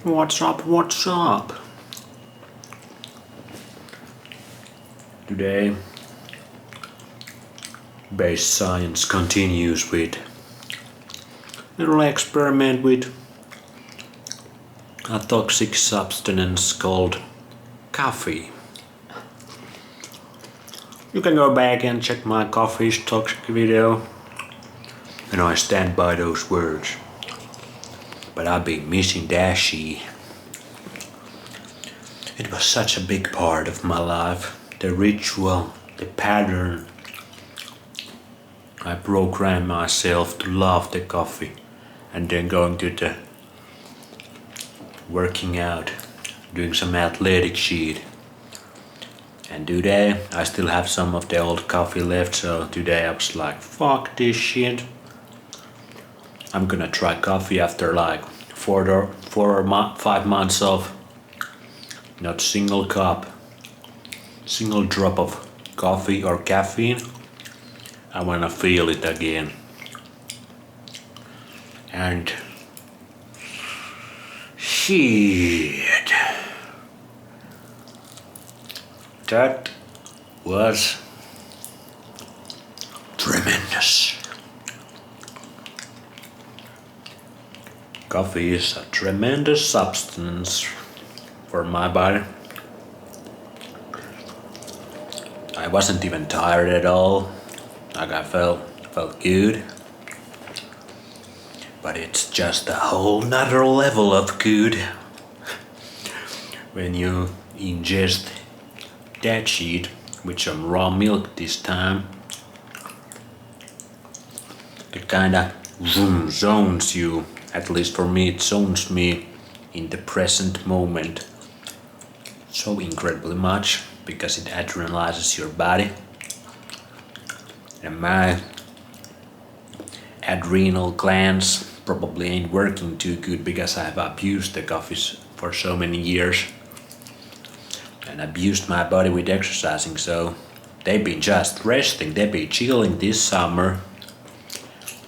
What's up, what's up? Today, base science continues with a little experiment with a toxic substance called coffee. You can go back and check my coffee's toxic video, and I stand by those words. But I've been missing Dashi. It was such a big part of my life. The ritual, the pattern. I programmed myself to love the coffee and then going to the working out, doing some athletic shit. And today I still have some of the old coffee left, so today I was like, fuck this shit. I'm gonna try coffee after like 4 or 5 months of not single cup, single drop of coffee or caffeine. I wanna feel it again. And shit, that was tremendous. Coffee is a tremendous substance for my body. I wasn't even tired at all. Like I felt good. But it's just a whole nother level of good when you ingest that shit with some raw milk this time. It kinda zones you. At least for me, it zones me in the present moment so incredibly much because it adrenalizes your body. And my adrenal glands probably ain't working too good because I've abused the coffees for so many years and abused my body with exercising, so they've been just resting, they've been chilling this summer.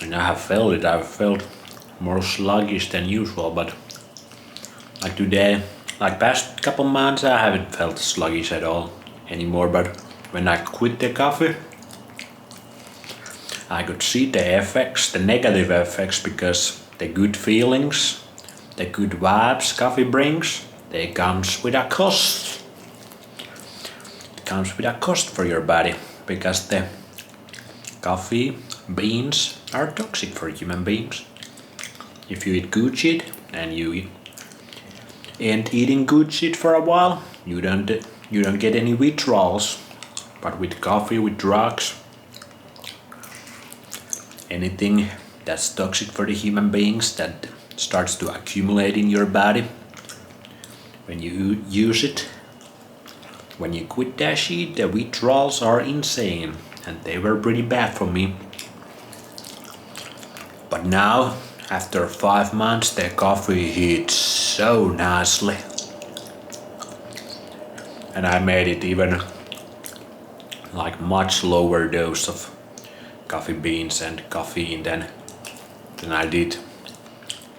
And I have felt it, I've felt more sluggish than usual, but like today, like past couple months, I haven't felt sluggish at all anymore. But when I quit the coffee, I could see the effects, the negative effects, because the good feelings, the good vibes coffee brings, they comes with a cost. It comes with a cost for your body because the coffee beans are toxic for human beings. If you eat good shit and you ain't eating good shit for a while, you don't get any withdrawals. But with coffee, with drugs, anything that's toxic for the human beings that starts to accumulate in your body, when you use it, when you quit that shit, the withdrawals are insane, and they were pretty bad for me. But now, after 5 months, the coffee hits so nicely. And I made it even like much lower dose of coffee beans and caffeine than I did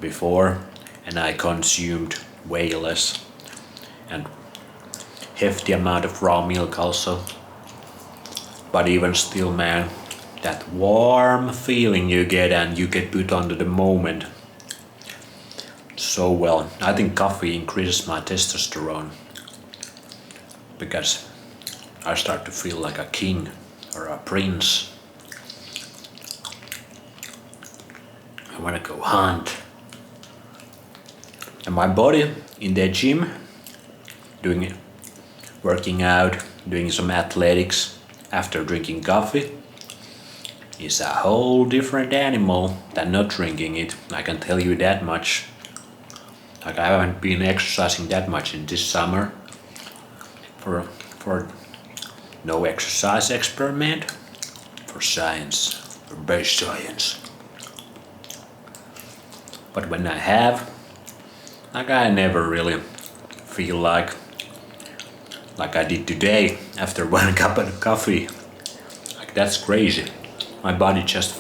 before. And I consumed way less and hefty amount of raw milk also. But even still, man, that warm feeling you get and you get put under the moment so well. I think coffee increases my testosterone because I start to feel like a king or a prince. I wanna go hunt. And my body in the gym, working out, doing some athletics after drinking coffee, is a whole different animal than not drinking it. I can tell you that much. Like I haven't been exercising that much in this summer for no exercise experiment, for science, for base science. But when I have, like I never really feel like I did today after 1 cup of coffee. Like that's crazy. My body just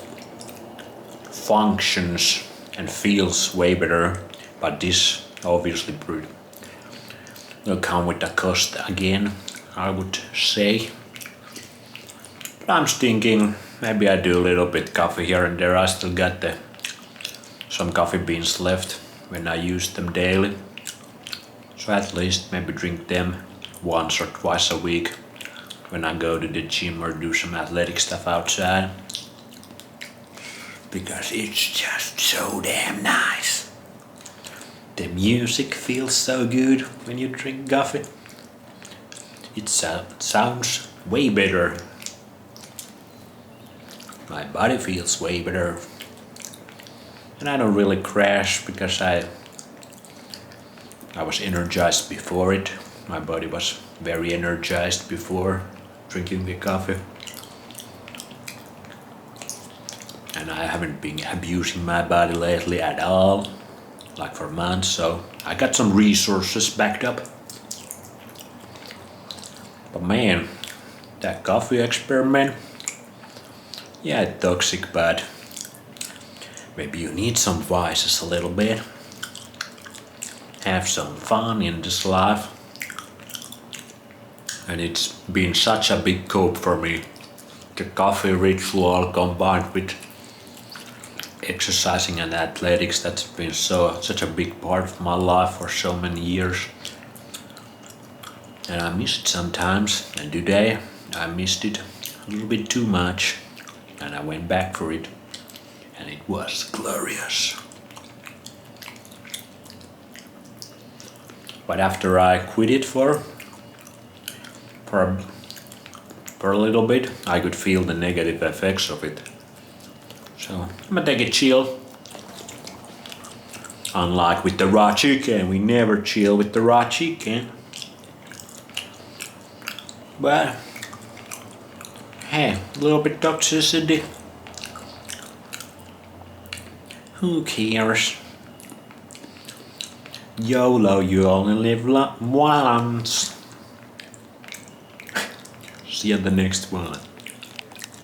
functions and feels way better, but this Obviously, will come with the cost again, I would say. But I'm thinking maybe I do a little bit coffee here and there. I still got some coffee beans left when I use them daily. So at least maybe drink them once or twice a week when I go to the gym or do some athletic stuff outside. Because it's just so damn nice. The music feels so good when you drink coffee. It sounds way better. My body feels way better. And I don't really crash because I was energized before it. My body was very energized before drinking the coffee. And I haven't been abusing my body lately at all, like for months, so I got some resources backed up. But man, that coffee experiment, yeah, it's toxic, but maybe you need some vices a little bit. Have some fun in this life. And it's been such a big cope for me. The coffee ritual combined with exercising and athletics, that's been such a big part of my life for so many years. And I miss it sometimes, and today I missed it a little bit too much, and I went back for it, and it was glorious. But after I quit it for a little bit, I could feel the negative effects of it. So I'm gonna take it chill. Unlike with the raw chicken, we never chill with the raw chicken. But hey, a little bit toxicity. Who cares? YOLO, you only live once. See you at the next one.